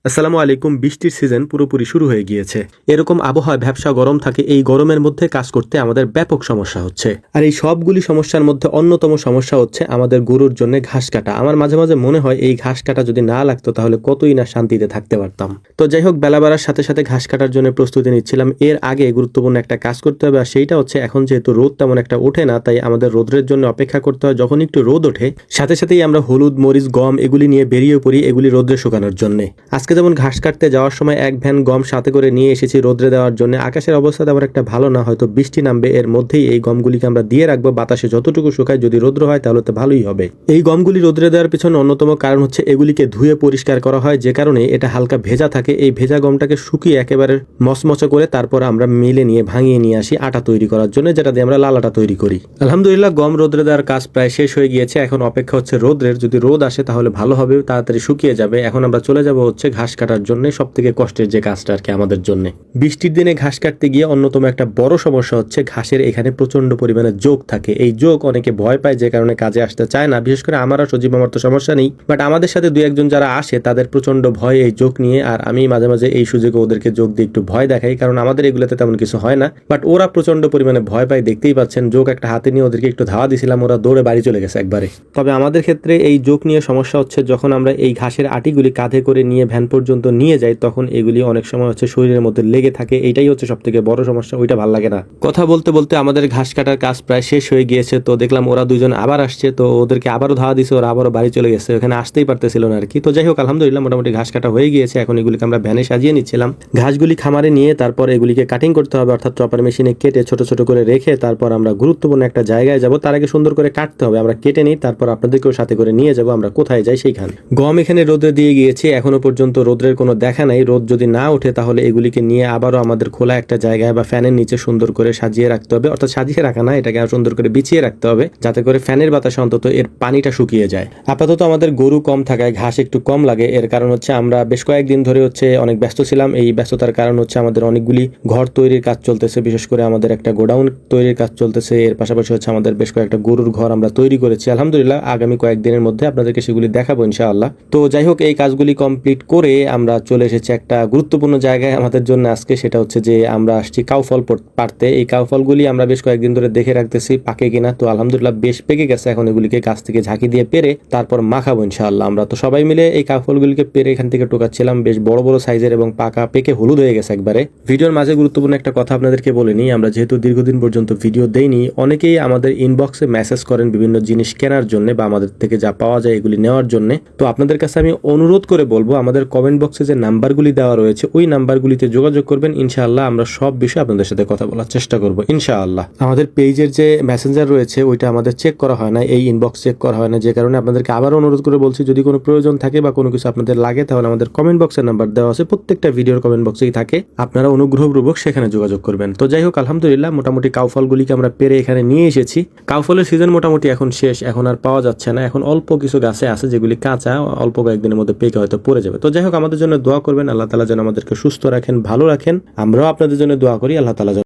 আসসালামু আলাইকুম। বৃষ্টির সিজন পুরোপুরি শুরু হয়ে গিয়েছে। এরকম আবহাওয়ায় ভ্যাপসা গরম থাকে, এই গরমের মধ্যে কাজ করতে আমাদের ব্যাপক সমস্যা হচ্ছে। আর এই সবগুলি সমস্যার মধ্যে অন্যতম সমস্যা হচ্ছে আমাদের গরুর জন্য ঘাস কাটা। আমার মাঝে মাঝে মনে হয় এই ঘাস কাটা যদি না লাগতো তাহলে কতই না শান্তিতে থাকতে পারতাম। তো যাই হোক, বেলা বাড়ার সাথে সাথে ঘাস কাটার জন্য প্রস্তুতি নিচ্ছিলাম। এর আগে গুরুত্বপূর্ণ একটা কাজ করতে হবে, আর সেইটা হচ্ছে এখন যেহেতু রোদ তেমন একটা ওঠে না, তাই আমাদের রোদের জন্য অপেক্ষা করতে হয়। যখন একটু রোদ ওঠে সাথে সাথেই আমরা হলুদ, মরিচ, গম এগুলি নিয়ে বেরিয়ে পড়ি এগুলি রোদ্রে শুকানোর জন্য। আজকে যেমন ঘাস কাটতে যাওয়ার সময় এক ভ্যান গম সাথে করে নিয়ে এসেছি রোদ্রে দেওয়ার জন্য। আকাশের অবস্থা তেমন একটা ভালো না, হয়তো বৃষ্টি নামবে, এর মধ্যেই এই গমগুলিকে আমরা দিয়ে রাখবো। বাতাসে যতটুকু শুকায়, যদি রোদ্র হয় তাহলে তো ভালোই হবে। এই গমগুলি রোদ্রে দেওয়ার পিছনে অন্যতম কারণ হচ্ছে এগুলিকে ধুয়ে পরিষ্কার করা হয়, যে কারণে এটা হালকা ভেজা থাকে। এই ভেজা গমটাকে শুকিয়ে একেবারে মচমচা করে তারপর আমরা মিলে নিয়ে ভাঙিয়ে নিয়ে আসি আটা তৈরি করার জন্য, যেটা দিয়ে আমরা লাল আটা তৈরি করি। আলহামদুলিল্লাহ, গম রোদ্রে দেওয়ার কাজ প্রায় শেষ হয়ে গিয়েছে। এখন অপেক্ষা হচ্ছে রোদ্রের। যদি রোদ আসে তাহলে ভালো হবে, তাড়াতাড়ি শুকিয়ে যাবে। এখন আমরা চলে যাব হচ্ছে ঘাস কাটার জন্য, সব থেকে কষ্টের যে কাজটা আর কি আমাদের জন্য। বৃষ্টির দিনে ঘাস কাটতে গিয়ে অন্যতম একটা বড় সমস্যা হচ্ছে ঘাসের এখানে প্রচন্ড পরিমাণে জোক থাকে। এই জোক অনেকে ভয় পায়, যে কারণে কাজে আসতে চায় না। বিশেষ করে আমার আর সজীব, আমার তো সমস্যা নেই, বাট আমাদের সাথে দুই একজন যারা আসে তাদের প্রচন্ড ভয় এই জোক নিয়ে। আর আমি মাঝে মাঝে এই সুযোগে ওদেরকে জোক দিয়ে একটু ভয় দেখাই, কারণ আমাদের এগুলোতে তেমন কিছু হয় না, বাট ওরা প্রচন্ড পরিমাণে ভয় পায়। দেখতেই পাচ্ছেন, জোক একটা হাতে নিয়ে ওদেরকে একটু ধাওয়া দিছিলাম, ওরা দৌড়ে বাড়ি চলে গেছে একবারে। তবে আমাদের ক্ষেত্রে এই জোক নিয়ে সমস্যা হচ্ছে যখন আমরা এই ঘাসের আটিগুলি কাঁধে করে নিয়ে ভ্যান পর্যন্ত নিয়ে যাই, তখন এগুলি অনেক সময় হচ্ছে শরীরের মধ্যে লেগে থাকে। এইটাই হচ্ছে সব থেকে বড় সমস্যা, ওইটা ভালো লাগে না। কথা বলতে বলতে আমাদের ঘাস কাটার কাজ প্রায় শেষ হয়ে গিয়েছে। তো দেখলাম ওরা দুজন আবার আসছে, তো ওদেরকে আবারও ধাওয়া দিছে, ওরা আবারও বাড়ি চলে গেছে, ওখানে আসতেই পারতেছিল না আর কি। তো যাই হোক, আলহামদুলিল্লাহ মোটামুটি ঘাস কাটা হয়ে গিয়েছে। এখন এগুলিকে আমরা ভ্যানে সাজিয়ে নিচ্ছিলাম। ঘাসগুলি খামারে নিয়ে তারপর এগুলিকে কাটিং করতে হবে, অর্থাৎ চপার মেশিনে কেটে ছোট ছোট করে রেখে তারপর আমরা গুরুত্বপূর্ণ একটা জায়গায় যাব। তার আগে সুন্দর করে কাটতে হবে, আমরা কেটে নিই, তারপর আপনাদেরকেও সাথে করে নিয়ে যাব আমরা কোথায় যাই সেইখানে। গম এখানে রোদে দিয়ে গিয়েছি, এখনো পর্যন্ত রোদ্রের কোনো দেখা নাই। রোদ যদি না ওঠে তাহলে এগুলিকে নিয়ে আবারও আমাদের খোলা একটা জায়গায় বা ফ্যানের নিচে সুন্দর করে সাজিয়ে রাখতে হবে, অর্থাৎ সাজিয়ে রাখা না, এটাকে সুন্দর করে বিছিয়ে রাখতে হবে, যাতে করে ফ্যানের বাতাসে অন্তত এর পানিটা শুকিয়ে যায়। আপাতত আমাদের গরু কম থাকায় ঘাস একটু কম লাগে। এর কারণ হচ্ছে আমরা বেশ কয়েকদিন ধরে হচ্ছে অনেক ব্যস্ত ছিলাম। এই ব্যস্ততার কারণ হচ্ছে আমাদের অনেকগুলি ঘর তৈরির কাজ চলতেছে, বিশেষ করে আমাদের একটা গোডাউন তৈরির কাজ চলতেছে। এর পাশাপাশি হচ্ছে আমাদের বেশ কয়েকটা গরুর ঘর আমরা তৈরি করেছি। আলহামদুলিল্লাহ, আগামী কয়েকদিনের মধ্যে আপনাদেরকে সেগুলি দেখাবো ইনশাআল্লাহ। তো যাই হোক, এই কাজগুলি কমপ্লিট করে আমরা চলে এসেছি একটা গুরুত্বপূর্ণ জায়গায় আমাদের জন্য আজকে। সেটা হচ্ছে যে আমরা আসছি কাউ ফল পাড়তে। এই কাউ ফলগুলি আমরা বেশ কয়েকদিন ধরে দেখে রাখতেছি পাকে কিনা। তো আলহামদুলিল্লাহ বেশ পেকে গেছে। এখন এগুলিকে গাছ থেকে ঝাঁকি দিয়ে পেরে তারপর মাখাবো ইনশাআল্লাহ। আমরা তো সবাই মিলে এই কাউ ফলগুলিকে পেরে এখান থেকে টোকাচ্ছিলাম। বেশ বড় বড় সাইজের এবং পাকা পেকে হলুদ হয়ে গেছে একবারে। ভিডিওর মাঝে গুরুত্বপূর্ণ একটা কথা আপনাদেরকে বলে নিই, আমরা যেহেতু দীর্ঘদিন পর্যন্ত ভিডিও দেইনি, অনেকেই আমাদের ইনবক্সে মেসেজ করেন বিভিন্ন জিনিস কেনার জন্য বা আমাদের থেকে যা পাওয়া যায় এগুলি নেওয়ার জন্য। তো আপনাদের কাছে আমি অনুরোধ করে বলবো, আমাদের কমেন্ট বক্সে যে নাম্বারগুলি দেওয়া রয়েছে ওই নাম্বারগুলিতে যোগাযোগ করবেন। ইনশাআল্লাহ আমরা সব বিষয়ে আপনাদের সাথে কথা বলার চেষ্টা করব ইনশাআল্লাহ। আমাদের পেজের যে মেসেঞ্জার রয়েছে ওইটা আমাদের চেক করা হয় না, এই ইনবক্স চেক করা হয় না, যে কারণে আপনাদেরকে আবার অনুরোধ করে বলছি, যদি কোনো প্রয়োজন থাকে বা কোনো কিছু আপনাদের লাগে তাহলে আমাদের কমেন্ট বক্সের নাম্বার দেওয়া আছে, প্রত্যেকটা ভিডিওর কমেন্ট বক্সেই থাকে, আপনারা অনুগ্রহপূর্বক সেখানে যোগাযোগ করবেন। তো যাই হোক, আলহামদুলিল্লাহ মোটামুটি কাউফলগুলিকে আমরা পেরে এখানে নিয়ে এসেছি। কাউফলের সিজন মোটামুটি এখন শেষ, এখন আর পাওয়া যাচ্ছে না। এখন অল্প কিছু গাছে আছে যেগুলি কাঁচা, অল্প কয়েকদিনের মধ্যে পেকে হয়তো পড়ে যাবে। তো যাই হোক, আমাদের জন্য দোয়া করবেন, আল্লাহ তাআলা যেন আমাদেরকে সুস্থ রাখেন, ভালো রাখেন। আমরাও আপনাদের জন্য দোয়া করি, আল্লাহ তাআলা